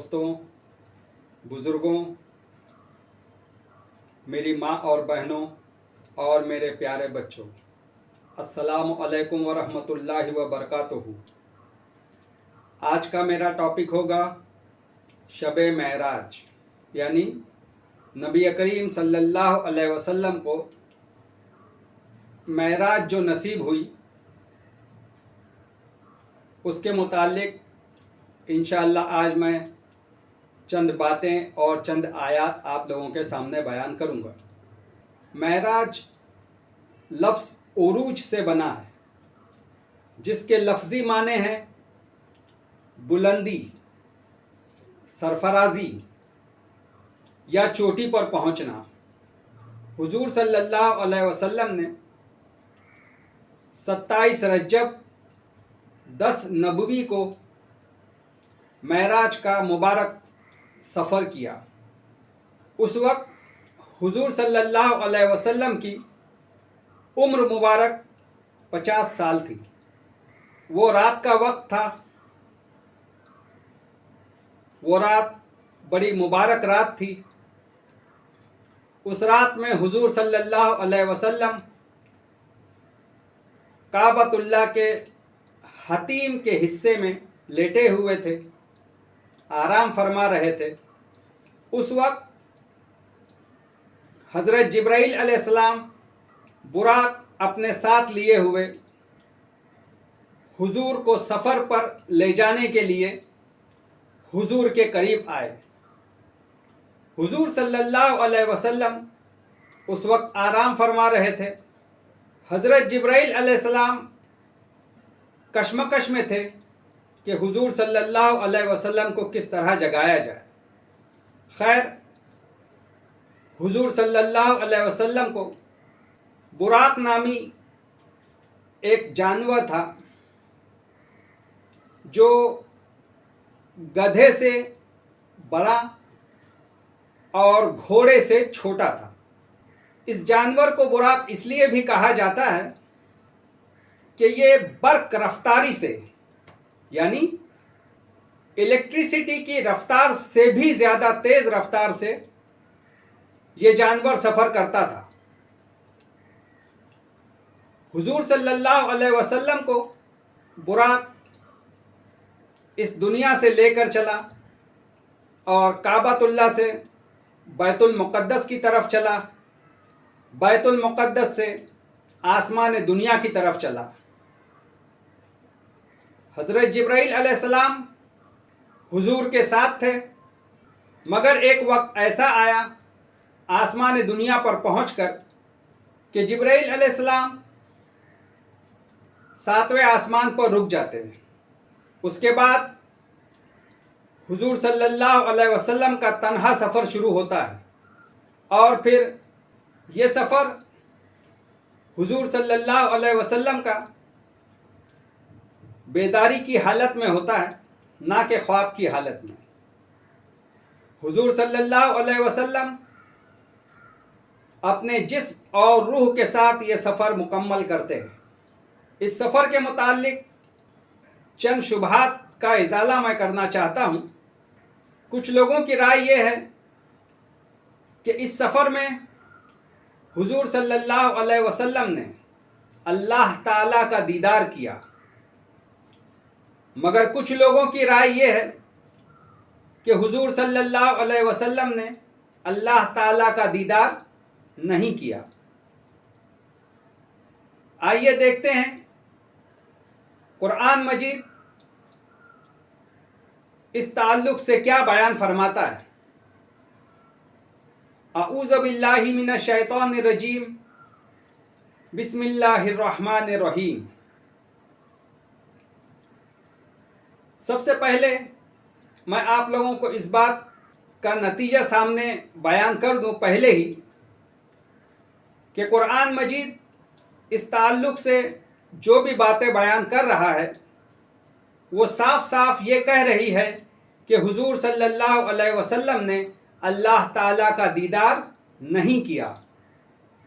दोस्तों, बुज़ुर्गों, मेरी माँ और बहनों और मेरे प्यारे बच्चों, अस्सलामु अलैकुम व रहमतुल्लाहि व बरकातुहू। आज का मेरा टॉपिक होगा शब-ए मेराज, यानी नबी करीम सल्लल्लाहु अलैहि वसल्लम को मेराज जो नसीब हुई उसके मुतालिक इंशाअल्लाह आज मैं चंद बातें और चंद आयात आप लोगों के सामने बयान करूंगा। मेराज लफ्ज़ उरूज से बना है, जिसके लफ्ज़ी माने हैं बुलंदी, सरफराजी या चोटी पर पहुंचना। हुजूर सल्लल्लाहु अलैहि वसल्लम ने 27 रजब 10 नबवी को मेराज का मुबारक सफ़र किया। उस वक्त हुजूर सल्लल्लाहु अलैहि वसल्लम की उम्र मुबारक 50 साल थी। वो रात का वक्त था। वो रात बड़ी मुबारक रात थी। उस रात में हुजूर सल्लल्लाहु अलैहि वसल्लम काबतुल्लाह के हतीम के हिस्से में लेटे हुए थे, आराम फरमा रहे थे। उस वक्त हज़रत जिब्राइल अलैहिस्सलाम बुराक अपने साथ लिए हुए हुजूर को सफ़र पर ले जाने के लिए हुजूर के करीब आए। हुजूर सल्लल्लाहु अलैहि वसल्लम उस वक्त आराम फरमा रहे थे। हज़रत जिब्राइल अलैहिस्सलाम कश्मकश में थे कि हुजूर सल्लल्लाहु अलैहि वसल्लम को किस तरह जगाया जाए। खैर, हुजूर सल्लल्लाहु अलैहि वसल्लम को बुराक नामी एक जानवर था जो गधे से बड़ा और घोड़े से छोटा था। इस जानवर को बुराक इसलिए भी कहा जाता है कि ये बर्क रफ्तारी से, यानी इलेक्ट्रिसिटी की रफ्तार से भी ज़्यादा तेज़ रफ्तार से ये जानवर सफ़र करता था। हुजूर सल्लल्लाहु अलैहि वसल्लम को बुराक इस दुनिया से लेकर चला और काबतुल्लाह से बैतुल मुक़द्दस की तरफ चला, बैतुल मुक़द्दस से आसमान दुनिया की तरफ चला। हज़रत जिब्राइल अलैहिस्सलाम हुजूर के साथ थे, मगर एक वक्त ऐसा आया आसमान दुनिया पर पहुंचकर कि जिब्राइल अलैहिस्सलाम 7वें आसमान पर रुक जाते हैं। उसके बाद हुजूर सल्लल्लाहु अलैहि वसल्लम का तन्हा सफ़र शुरू होता है और फिर ये सफ़र हुजूर सल्लल्लाहु अलैहि वसल्लम का बेदारी की हालत में होता है, ना कि ख्वाब की हालत में। हुजूर सल्लल्लाहु अलैहि वसल्लम अपने जिस्म और रूह के साथ ये सफ़र मुकम्मल करते हैं। इस सफ़र के मुतालिक चंद शुबहात का इजाला मैं करना चाहता हूँ। कुछ लोगों की राय ये है कि इस सफ़र में हुजूर सल्लल्लाहु अलैहि वसल्लम ने अल्लाह ताला का दीदार किया, मगर कुछ लोगों की राय ये है कि हुजूर सल्लल्लाहु अलैहि वसल्लम ने अल्लाह ताला का दीदार नहीं किया। आइए देखते हैं कुरान मजीद इस ताल्लुक़ से क्या बयान फरमाता है। अऊज़ु बिल्लाहि मिनश शैतानिर रजीम, बिस्मिल्लाहिर रहमानिर रहीम। सबसे पहले मैं आप लोगों को इस बात का नतीजा सामने बयान कर दूं पहले ही कि कुरान मजीद इस ताल्लुक़ से जो भी बातें बयान कर रहा है वो साफ साफ ये कह रही है कि हुजूर सल्लल्लाहु अलैहि वसल्लम ने अल्लाह ताला का दीदार नहीं किया।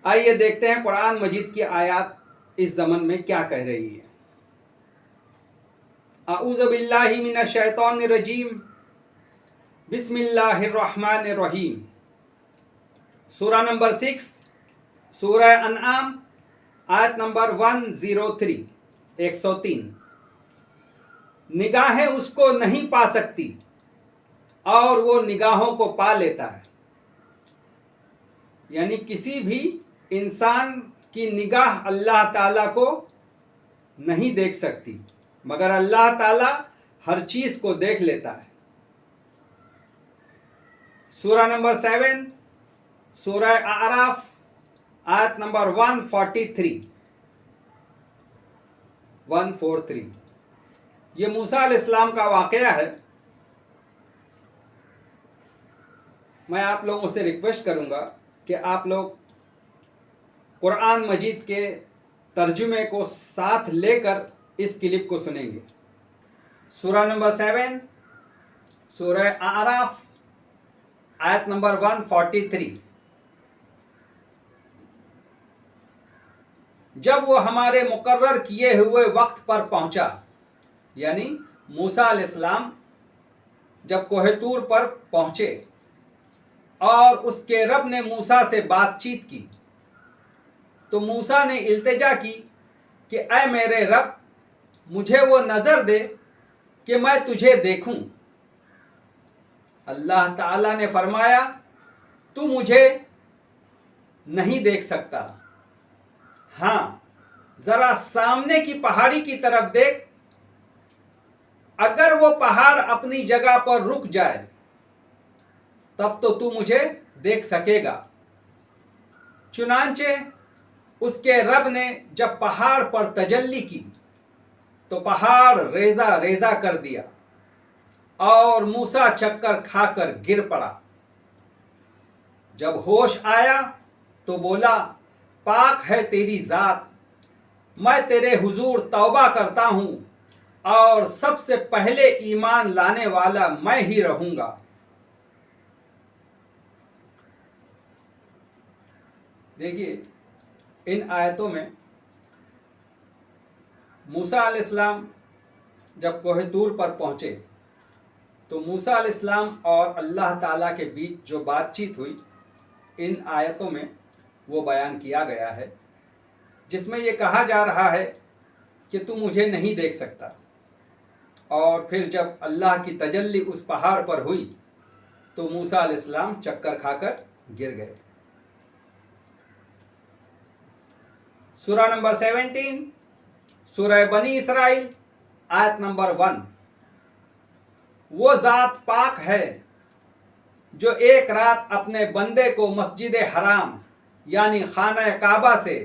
आइए देखते हैं कुरान मजीद की आयत इस ज़मन में क्या कह रही है। अऊज़ु बिल्लाहि मिनश शैतानिर रजीम, बिस्मिल्लाहिर्रहमानिर्रहीम। सूरा नंबर 6, सूरह अनआम, आयत नंबर 103, 103। निगाहें उसको नहीं पा सकती और वो निगाहों को पा लेता है। यानी किसी भी इंसान की निगाह अल्लाह ताला को नहीं देख सकती, मगर अल्लाह ताला हर चीज को देख लेता है। सूरा नंबर 7, सूरह आराफ, आयत नंबर 143। ये मूसा अलैहिस्सलाम का वाक़या है। मैं आप लोगों से रिक्वेस्ट करूंगा कि आप लोग कुरान मजीद के तर्जुमे को साथ लेकर इस क्लिप को सुनेंगे। सूरा नंबर 7, सूरह आराफ, आयत नंबर 143। जब वो हमारे मुकर्रर किए हुए वक्त पर पहुंचा, यानी मूसा अलैहिस्सलाम जब कोह तूर पर पहुंचे और उसके रब ने मूसा से बातचीत की, तो मूसा ने इल्तिजा की कि ऐ मेरे रब, मुझे वो नज़र दे कि मैं तुझे देखूं। अल्लाह ताला ने फरमाया, तू मुझे नहीं देख सकता, हाँ जरा सामने की पहाड़ी की तरफ देख, अगर वो पहाड़ अपनी जगह पर रुक जाए तब तो तू मुझे देख सकेगा। चुनांचे उसके रब ने जब पहाड़ पर तजल्ली की तो पहाड़ रेजा रेजा कर दिया और मूसा चक्कर खाकर गिर पड़ा। जब होश आया तो बोला, पाक है तेरी जात, मैं तेरे हुजूर तौबा करता हूं और सबसे पहले ईमान लाने वाला मैं ही रहूंगा। देखिए, इन आयतों में मूसा अलैहिस्सलाम जब कोह तूर पर पहुंचे तो मूसा अलैहिस्सलाम और अल्लाह ताला के बीच जो बातचीत हुई, इन आयतों में वो बयान किया गया है, जिसमें ये कहा जा रहा है कि तू मुझे नहीं देख सकता। और फिर जब अल्लाह की तजल्ली उस पहाड़ पर हुई तो मूसा अलैहिस्सलाम चक्कर खाकर गिर गए। सूरा नंबर 17, सूरह बनी इसराइल, आयत नंबर 1। वो ज़ात पाक है जो एक रात अपने बंदे को मस्जिद हराम यानी खाना काबा से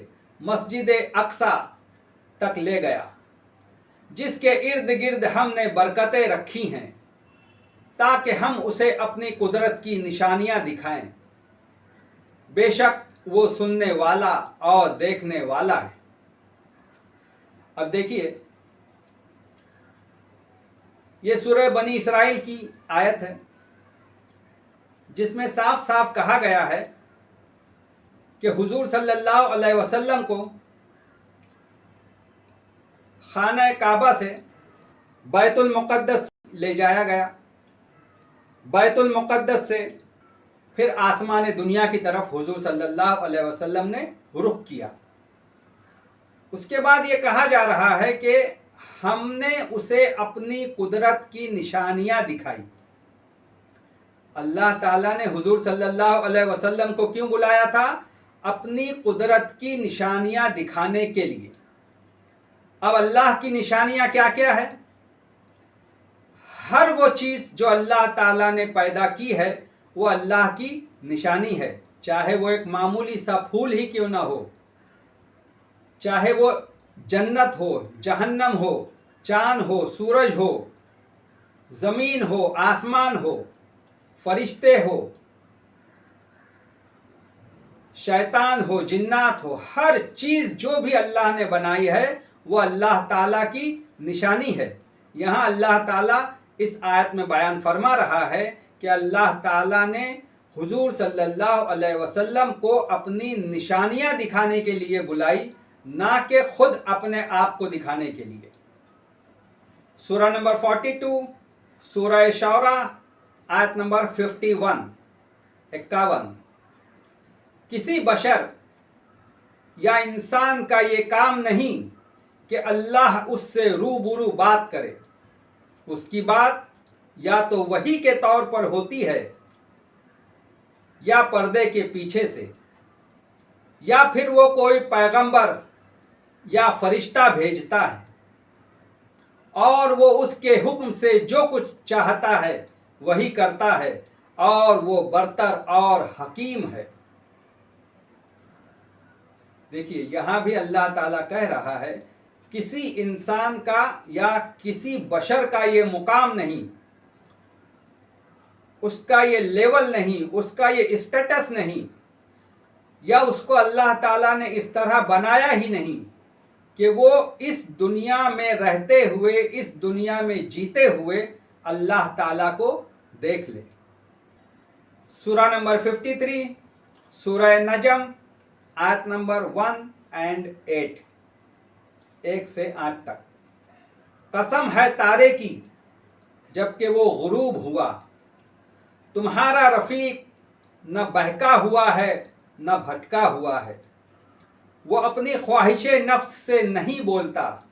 मस्जिद अक्सा तक ले गया, जिसके इर्द गिर्द हमने बरकतें रखी हैं ताकि हम उसे अपनी कुदरत की निशानियां दिखाएं। बेशक वो सुनने वाला और देखने वाला है। अब देखिए, ये सूरह बनी इसराइल की आयत है जिसमें साफ साफ कहा गया है कि हुजूर सल्लल्लाहु अलैहि वसल्लम को खाना काबा से बैतुल मुक़द्दस ले जाया गया। बैतुल मुक़द्दस से फिर आसमान दुनिया की तरफ हुजूर सल्लल्लाहु अलैहि वसल्लम ने रुख किया। उसके बाद ये कहा जा रहा है कि हमने उसे अपनी कुदरत की निशानियां दिखाई। अल्लाह ताला ने हुजूर सल्लल्लाहु अलैहि वसल्लम को क्यों बुलाया था? अपनी कुदरत की निशानियां दिखाने के लिए। अब अल्लाह की निशानियां क्या क्या है? हर वो चीज़ जो अल्लाह ताला ने पैदा की है वो अल्लाह की निशानी है, चाहे वो एक मामूली सा फूल ही क्यों ना हो, चाहे वो जन्नत हो, जहन्नम हो, चांद हो, सूरज हो, ज़मीन हो, आसमान हो, फरिश्ते हो, शैतान हो, जिन्नात हो, हर चीज़ जो भी अल्लाह ने बनाई है वो अल्लाह ताला की निशानी है। यहाँ अल्लाह ताला इस आयत में बयान फरमा रहा है कि अल्लाह ताला ने हुजूर सल्लल्लाहु अलैहि वसल्लम को अपनी निशानियां दिखाने के लिए बुलाई, ना कि खुद अपने आप को दिखाने के लिए। सूरा नंबर 42, सूरह शौरा, आयत नंबर 51 किसी बशर या इंसान का ये काम नहीं कि अल्लाह उससे रूबरू बात करे। उसकी बात या तो वही के तौर पर होती है या पर्दे के पीछे से, या फिर वो कोई पैगंबर या फरिश्ता भेजता है और वो उसके हुक्म से जो कुछ चाहता है वही करता है और वो बरतर और हकीम है। देखिए यहां भी अल्लाह ताला कह रहा है किसी इंसान का या किसी बशर का ये मुकाम नहीं, उसका ये लेवल नहीं, उसका ये स्टेटस नहीं, या उसको अल्लाह ताला ने इस तरह बनाया ही नहीं कि वो इस दुनिया में रहते हुए, इस दुनिया में जीते हुए अल्लाह ताला को देख ले। सूरा नंबर 53 सूरह नजम आयत नंबर 1 और 8 1 से 8 तक। कसम है तारे की जबकि वो गुरूब हुआ, तुम्हारा रफीक न बहका हुआ है न भटका हुआ है, वो अपनी ख्वाहिश नफ्स से नहीं बोलता,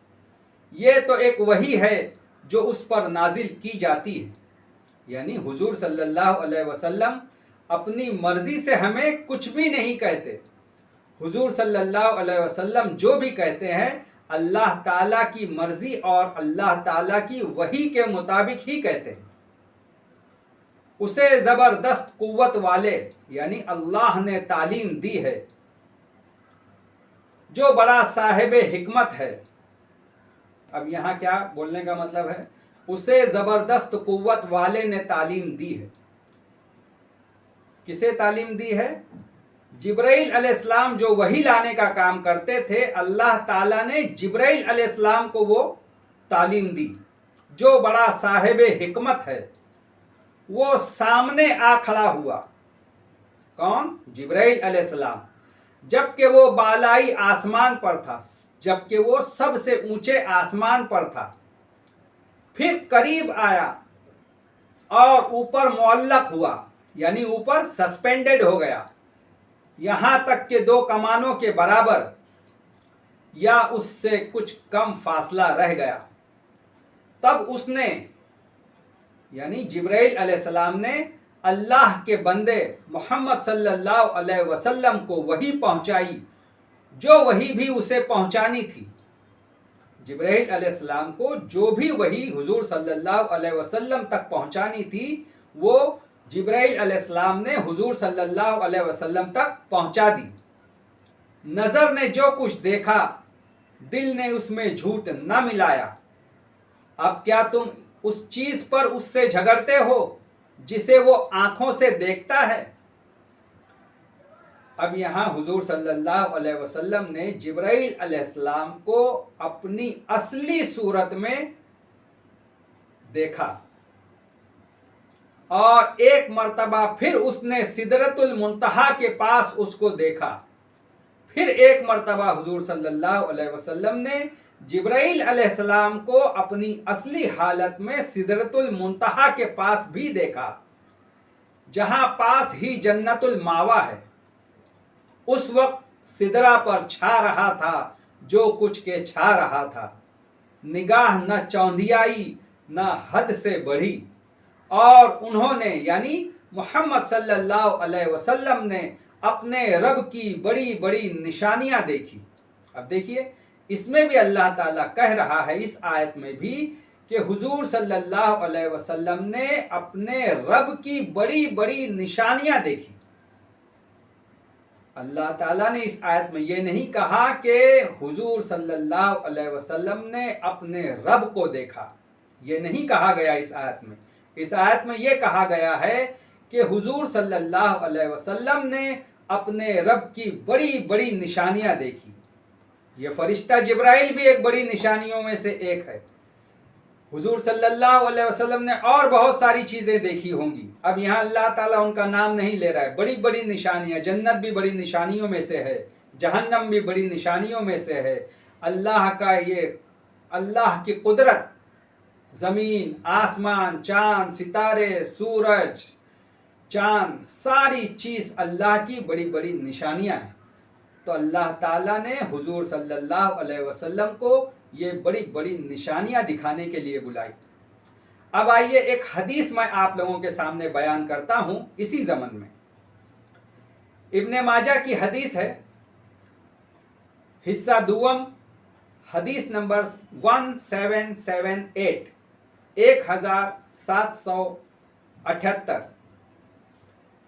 ये तो एक वही है जो उस पर नाजिल की जाती है। यानी हुजूर सल्लल्लाहु अलैहि वसल्लम अपनी मर्जी से हमें कुछ भी नहीं कहते। हुजूर सल्लल्लाहु अलैहि वसल्लम जो भी कहते हैं अल्लाह ताला की मर्जी और अल्लाह ताला की वही के मुताबिक ही कहते हैं। उसे ज़बरदस्त कुव्वत वाले यानी अल्लाह ने तालीम दी है, जो बड़ा साहिब हिकमत है। अब यहाँ क्या बोलने का मतलब है? उसे ज़बरदस्त कुव्वत वाले ने तालीम दी है। किसे तालीम दी है? जिब्राइल अलैहिस्सलाम जो वही लाने का काम करते थे, अल्लाह ताला ने जिब्राइल अलैहिस्सलाम को वो तालीम दी, जो बड़ा साहिब हिकमत है। वो सामने आ खड़ा हुआ। कौन? जिब्राइल अलैहिस्सलाम। जबकि वो बालाई आसमान पर था, जबकि वो सबसे ऊंचे आसमान पर था। फिर करीब आया और ऊपर मुअल्लक हुआ, यानी ऊपर सस्पेंडेड हो गया, यहां तक कि 2 कमानों के बराबर या उससे कुछ कम फासला रह गया। तब उसने यानी जिब्राइल अलैहिस्सलाम ने अल्लाह के बंदे मोहम्मद सल्लल्लाहु अलैहि वसल्लम को वही पहुंचाई जो वही भी उसे पहुंचानी थी। जिब्राइल अलैहिस्सलाम को जो भी वही हुजूर सल्लल्लाहु अलैहि वसल्लम तक पहुंचानी थी, वो जिब्राइल अलैहिस्सलाम ने हुजूर सल्लल्लाहु अलैहि वसल्लम तक पहुंचा दी। नज़र ने जो कुछ देखा, दिल ने उसमें झूठ न मिलाया। अब क्या तुम उस चीज पर उससे झगड़ते हो जिसे वो आंखों से देखता है? अब यहां हुजूर सल्लल्लाहु अलैहि वसल्लम ने जिब्राइल अलैहिस्सलाम को अपनी असली सूरत में देखा और एक मर्तबा फिर उसने सिदरतुल मुंतहा के पास उसको देखा। फिर एक मर्तबा हुजूर सल्लल्लाहु अलैहि वसल्लम ने जिब्राइल अलैहिस्सलाम को अपनी असली हालत में सिदरतुल मुंतहा के पास भी देखा, जहां पास ही जन्नतुल मावा है। उस वक्त सिदरा पर छा रहा था जो कुछ के छा रहा था। निगाह न चौंधियाई न हद से बढ़ी, और उन्होंने यानी मोहम्मद सल्लल्लाहु अलैहि वसल्लम ने अपने रब की बड़ी बड़ी निशानियां देखी। अब देखिए इसमें भी अल्लाह ताला कह रहा है इस आयत में भी कि हुजूर सल्लल्लाहु अलैहि वसल्लम ने अपने रब की बड़ी बड़ी निशानियां देखी। अल्लाह ताला ने इस आयत में ये नहीं कहा कि हुजूर सल्लल्लाहु अलैहि वसल्लम ने अपने रब को देखा, ये नहीं कहा गया इस आयत में। इस आयत में ये कहा गया है कि हुजूर सल्लल्लाहु अलैहि वसल्लम ने अपने रब की बड़ी बड़ी निशानियां देखी। ये फरिश्ता जिब्राइल भी एक बड़ी निशानियों में से एक है। हुजूर सल्लल्लाहु अलैहि वसल्लम ने और बहुत सारी चीज़ें देखी होंगी। अब यहाँ अल्लाह ताला उनका नाम नहीं ले रहा है। बड़ी बड़ी निशानियाँ, जन्नत भी बड़ी निशानियों में से है, जहन्नम भी बड़ी निशानियों में से है। अल्लाह का ये अल्लाह की कुदरत ज़मीन, आसमान, चांद, सितारे, सूरज, चांद, सारी चीज़ अल्लाह की बड़ी बड़ी निशानियां हैं। तो अल्लाह ताला ने हुजूर सल्लल्लाहु अलैहि वसल्लम को ये बड़ी बड़ी निशानियां दिखाने के लिए बुलाई। अब आइए एक हदीस मैं आप लोगों के सामने बयान करता हूं इसी ज़मन में। इब्ने माजा की हदीस है, हिस्सा दुवम, हदीस नंबर 1778, 1778।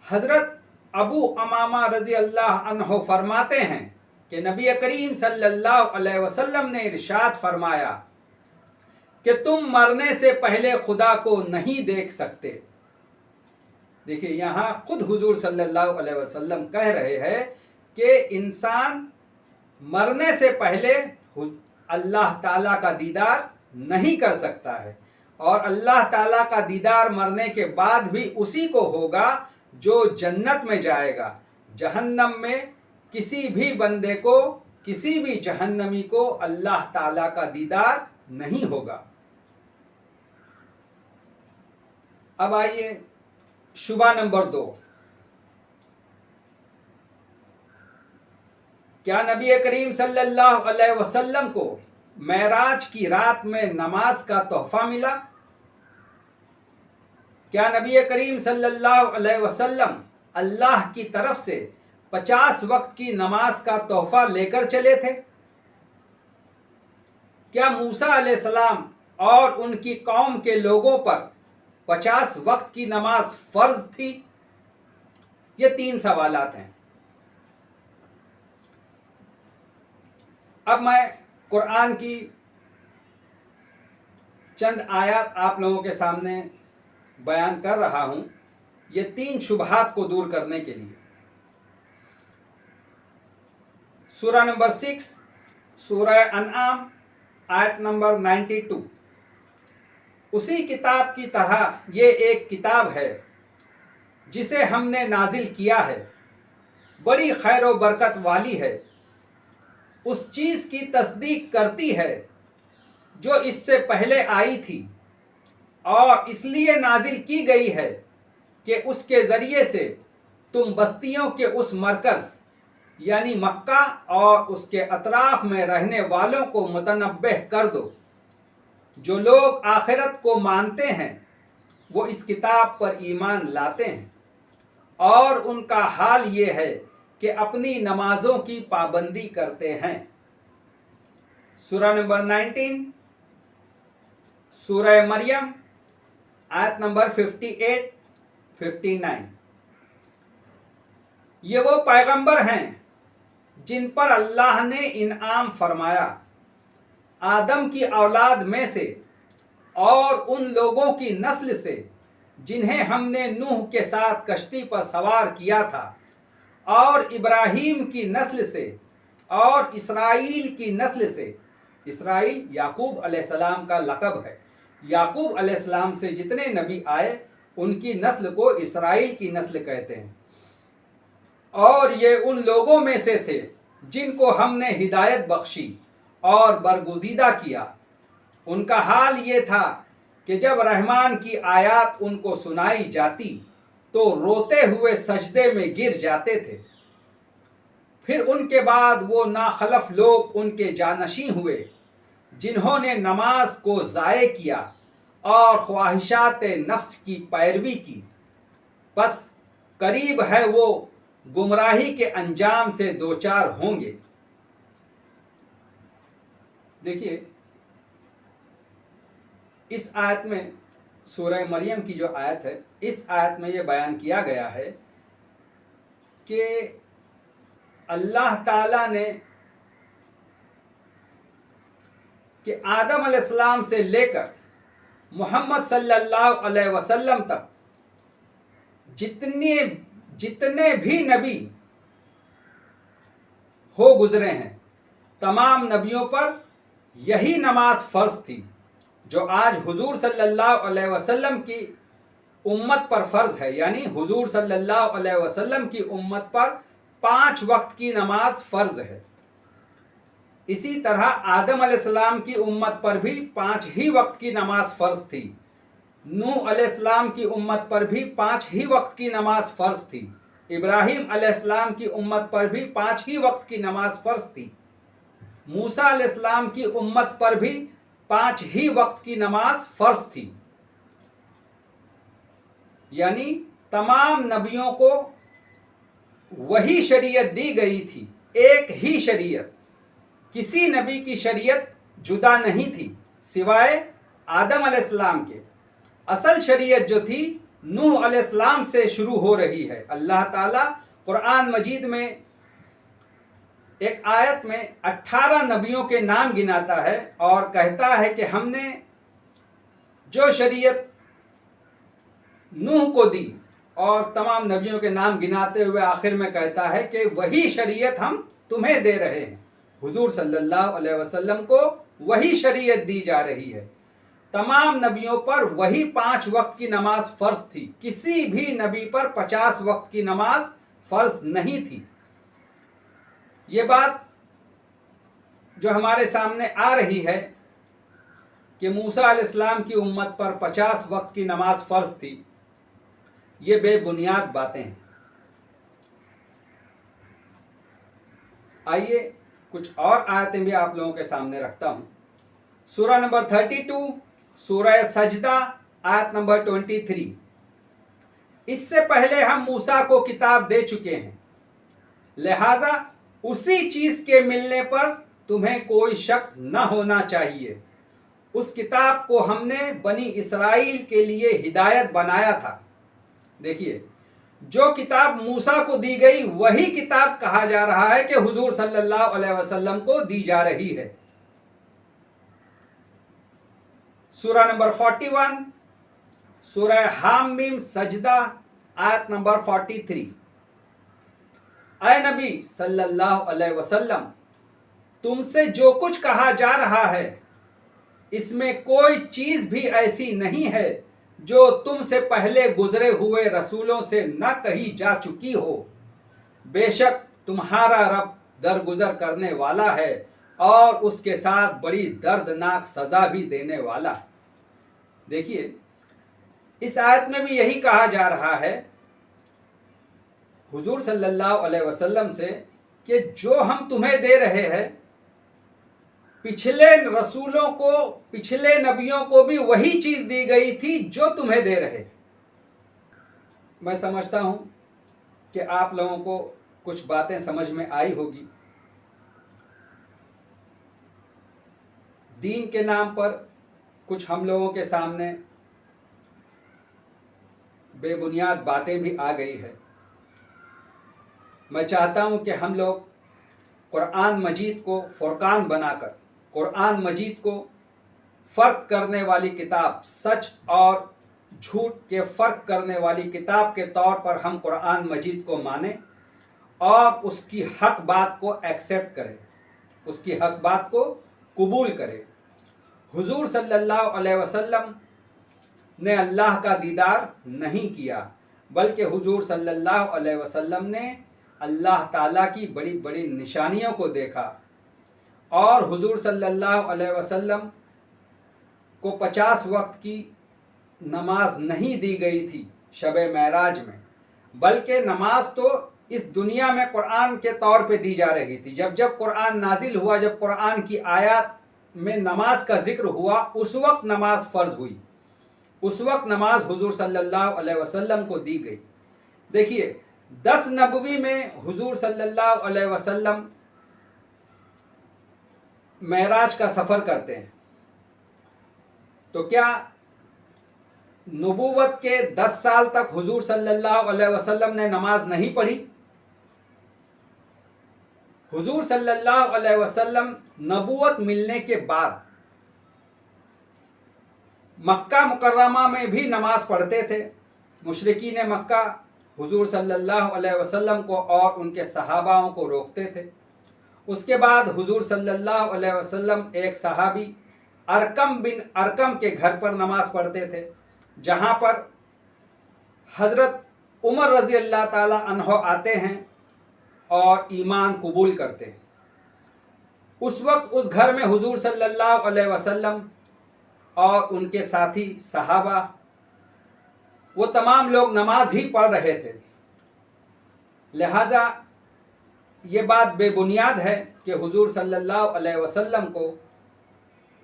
हज़रत अबू अमामा रज़ी अल्लाह अन्हो फरमाते हैं कि नबी करीम सल्लल्लाहु अलैहि वसल्लम ने इरशाद फरमाया कि तुम मरने से पहले खुदा को नहीं देख सकते। देखिए, यहाँ खुद हुजूर सल्लल्लाहु अलैहि वसल्लम कह रहे हैं कि इंसान मरने से पहले अल्लाह ताला का दीदार नहीं कर सकता है, और अल्लाह ताला का दीदार मरने के बाद भी उसी को होगा जो जन्नत में जाएगा। जहन्नम में किसी भी बंदे को, किसी भी जहन्नमी को अल्लाह ताला का दीदार नहीं होगा। अब आइए शुबा नंबर 2। क्या नबी करीम सल्लल्लाहु अलैहि वसल्लम को मेराज की रात में नमाज का तोहफा मिला? क्या नबी करीम सल्लल्लाहु अलैहि वसल्लम अल्लाह की तरफ से 50 वक्त की नमाज का तोहफा लेकर चले थे? क्या मूसा अलैहिस्सलाम और उनकी कौम के लोगों पर 50 वक्त की नमाज फर्ज थी? ये 3 सवालात हैं। अब मैं कुरान की चंद आयत आप लोगों के सामने बयान कर रहा हूं, ये 3 शुबहात को दूर करने के लिए। सूरह नंबर 6, सूरह अनआम, आयत नंबर 92। उसी किताब की तरह ये एक किताब है जिसे हमने नाजिल किया है, बड़ी खैर व बरकत वाली है, उस चीज़ की तस्दीक करती है जो इससे पहले आई थी, और इसलिए नाजिल की गई है कि उसके ज़रिए से तुम बस्तियों के उस मरकज़ यानी मक्का और उसके अतराफ में रहने वालों को मुतनब्बह कर दो। जो लोग आखिरत को मानते हैं वो इस किताब पर ईमान लाते हैं, और उनका हाल ये है कि अपनी नमाजों की पाबंदी करते हैं। सूरह नंबर 19, सूरह मरियम, आयत नंबर 58, 59। ये वो पैगंबर हैं जिन पर अल्लाह ने इनाम फरमाया, आदम की औलाद में से और उन लोगों की नस्ल से जिन्हें हमने नूह के साथ कश्ती पर सवार किया था, और इब्राहीम की नस्ल से और इसराइल की नस्ल से। इसराइल याकूब अलैहिस्सलाम का लक़ब है। याकूब अलैहिस्सलाम से जितने नबी आए उनकी नस्ल को इसराइल की नस्ल कहते हैं। और ये उन लोगों में से थे जिनको हमने हिदायत बख्शी और बरगुज़ीदा किया। उनका हाल ये था कि जब रहमान की आयत उनको सुनाई जाती तो रोते हुए सजदे में गिर जाते थे। फिर उनके बाद वो नाखलफ लोग उनके जानशी हुए जिन्होंने नमाज को ज़ाये किया और ख्वाहिशात नफ्स की पैरवी की। बस करीब है वो गुमराही के अंजाम से दो चार होंगे। देखिए, इस आयत में, सूरह मरियम की जो आयत है, इस आयत में ये बयान किया गया है कि अल्लाह ताला ने कि आदम अलैहिस्सलाम से लेकर मोहम्मद सल्लल्लाहु अलैहि वसल्लम तक जितने भी नबी हो गुजरे हैं, तमाम नबियों पर यही नमाज फ़र्ज थी जो आज हुजूर सल्लल्लाहु अलैहि वसल्लम की उम्मत पर फ़र्ज है। यानी हुजूर सल्लल्लाहु अलैहि वसल्लम की उम्मत पर 5 वक्त की नमाज फ़र्ज है। इसी तरह आदम अलैहिस्सलाम की उम्मत पर भी 5 ही वक्त की नमाज फ़र्ज थी। नूह अलैहिस्सलाम की उम्मत पर भी 5 ही वक्त की नमाज फ़र्ज थी। इब्राहीम अलैहिस्सलाम की उम्मत पर भी 5 ही वक्त की नमाज फ़र्ज थी। मूसा अलैहिस्सलाम की उम्मत पर भी 5 ही वक्त की नमाज फ़र्ज थी। यानी तमाम नबियों को वही शरीयत दी गई थी, एक ही शरीयत, किसी नबी की शरीयत जुदा नहीं थी सिवाय आदम अलैहिस्सलाम के। असल शरीयत जो थी नूह अलैहिस्सलाम से शुरू हो रही है। अल्लाह ताला कुरान मजीद में एक आयत में 18 नबियों के नाम गिनाता है और कहता है कि हमने जो शरीयत नूह को दी, और तमाम नबियों के नाम गिनाते हुए आखिर में कहता है कि वही शरीयत हम तुम्हें दे रहे हैं। हुजूर सल्लल्लाहु अलैहि वसल्लम को वही शरीयत दी जा रही है। तमाम नबियों पर वही 5 वक्त की नमाज फ़र्ज थी। किसी भी नबी पर 50 वक्त की नमाज फ़र्ज नहीं थी। ये बात जो हमारे सामने आ रही है कि मूसा अलैहिस्सलाम की उम्मत पर 50 वक्त की नमाज फ़र्ज थी, ये बेबुनियाद बातें हैं। आइए कुछ और आयतें भी आप लोगों के सामने रखता हूँ। सूरह नंबर 32, सूरह सजदा, आयत नंबर 23। इससे पहले हम मूसा को किताब दे चुके हैं, लिहाजा उसी चीज के मिलने पर तुम्हें कोई शक न होना चाहिए। उस किताब को हमने बनी इसराइल के लिए हिदायत बनाया था। देखिए, जो किताब मूसा को दी गई वही किताब कहा जा रहा है कि हुजूर सल्लल्लाहु अलैहि वसल्लम को दी जा रही है। सूरह नंबर 41, सूरह हामीम सजदा, आयत नंबर 43। ऐ नबी सल्लल्लाहु अलैहि वसल्लम, तुमसे जो कुछ कहा जा रहा है इसमें कोई चीज भी ऐसी नहीं है जो तुमसे पहले गुजरे हुए रसूलों से न कही जा चुकी हो। बेशक तुम्हारा रब दरगुजर करने वाला है और उसके साथ बड़ी दर्दनाक सजा भी देने वाला। देखिए, इस आयत में भी यही कहा जा रहा है हुजूर सल्लल्लाहु अलैहि वसल्लम से कि जो हम तुम्हें दे रहे हैं, पिछले रसूलों को, पिछले नबियों को भी वही चीज दी गई थी जो तुम्हें दे रहे। मैं समझता हूं कि आप लोगों को कुछ बातें समझ में आई होगी। दीन के नाम पर कुछ हम लोगों के सामने बेबुनियाद बातें भी आ गई है। मैं चाहता हूं कि हम लोग कुरान मजीद को फुरकान बनाकर, कुरान मजीद को फ़र्क करने वाली किताब, सच और झूठ के फ़र्क करने वाली किताब के तौर पर हम कुरान मजीद को मानें और उसकी हक बात को एक्सेप्ट करें, उसकी हक बात को कबूल करें। हुजूर सल्लल्लाहु अलैहि वसल्लम ने अल्लाह का दीदार नहीं किया, बल्कि हुजूर सल्लल्लाहु अलैहि वसल्लम ने अल्लाह ताला की बड़ी बड़ी निशानियों को देखा। और हुजूर सल्लल्लाहु अलैहि वसल्लम को 50 वक्त की नमाज नहीं दी गई थी शब-ए मेराज में, बल्कि नमाज तो इस दुनिया में कुरान के तौर पे दी जा रही थी। जब जब कुरान नाजिल हुआ, जब कुरान की आयत में नमाज का जिक्र हुआ, उस वक्त नमाज फ़र्ज हुई, उस वक्त नमाज हुजूर सल्लल्लाहु अलैहि वसल्लम को दी गई। देखिए, 10 नबवी में हुजूर सल्लल्लाहु अलैहि वसल्लम मेराज का सफ़र करते हैं, तो क्या नबूवत के 10 साल तक हुजूर सल्लल्लाहु अलैहि वसल्लम ने नमाज नहीं पढ़ी? हुजूर सल्लल्लाहु अलैहि वसल्लम नबूवत मिलने के बाद मक्का मुकर्रमा में भी नमाज पढ़ते थे। मुशरिकीन मक्का हुजूर सल्लल्लाहु अलैहि वसल्लम को और उनके सहाबाओं को रोकते थे। उसके बाद हुजूर सल्लल्लाहु अलैहि वसल्लम एक सहाबी अरकम बिन अरकम के घर पर नमाज पढ़ते थे, जहाँ पर हज़रत उमर रज़ी अल्लाह ताला अन्हो आते हैं और ईमान कबूल करते हैं। اس وقت اس گھر میں حضور صلی اللہ علیہ وسلم اور ان کے ساتھی صحابہ وہ تمام لوگ نماز ہی پڑھ رہے تھے، لہٰذا یہ بات بے بنیاد ہے کہ حضور صلی اللہ علیہ وسلم کو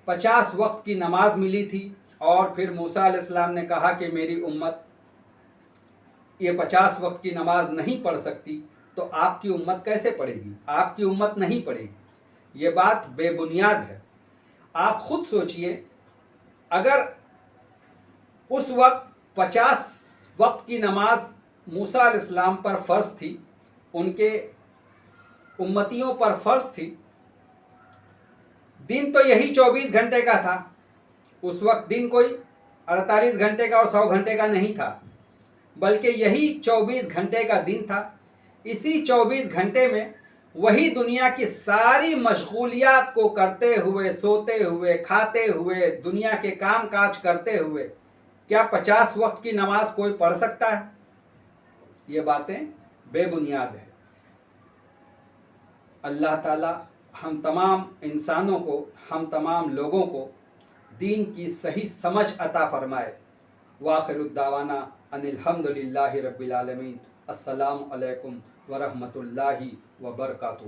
50 وقت کی نماز ملی تھی اور پھر موسیٰ علیہ السلام نے کہا کہ میری امت یہ 50 وقت کی نماز نہیں پڑھ سکتی، تو آپ کی امت کیسے پڑھے گی؟ آپ کی امت نہیں پڑھے گی۔ یہ بات بے بنیاد ہے۔ آپ خود سوچئے، اگر اس وقت 50 وقت کی نماز موسیٰ علیہ السلام پر فرض تھی، ان کے امتیوں پر فرض تھی، دن تو یہی 24 گھنٹے کا تھا، اس وقت دن کوئی 48 گھنٹے کا اور 100 گھنٹے کا نہیں تھا، بلکہ یہی 24 گھنٹے کا دن تھا۔ اسی 24 گھنٹے میں وہی دنیا کی ساری مشغولیات کو کرتے ہوئے، سوتے ہوئے، کھاتے ہوئے، دنیا کے کام کاج کرتے ہوئے کیا 50 وقت کی نماز کوئی پڑھ سکتا ہے؟ یہ باتیں بے بنیاد ہیں۔ اللہ تعالی ہم تمام انسانوں کو، ہم تمام لوگوں کو دین کی صحیح سمجھ عطا فرمائے۔ وآخر الدعوانا ان الحمد للہ رب العالمین۔ السلام علیکم ورحمۃ اللہ وبرکاتہ۔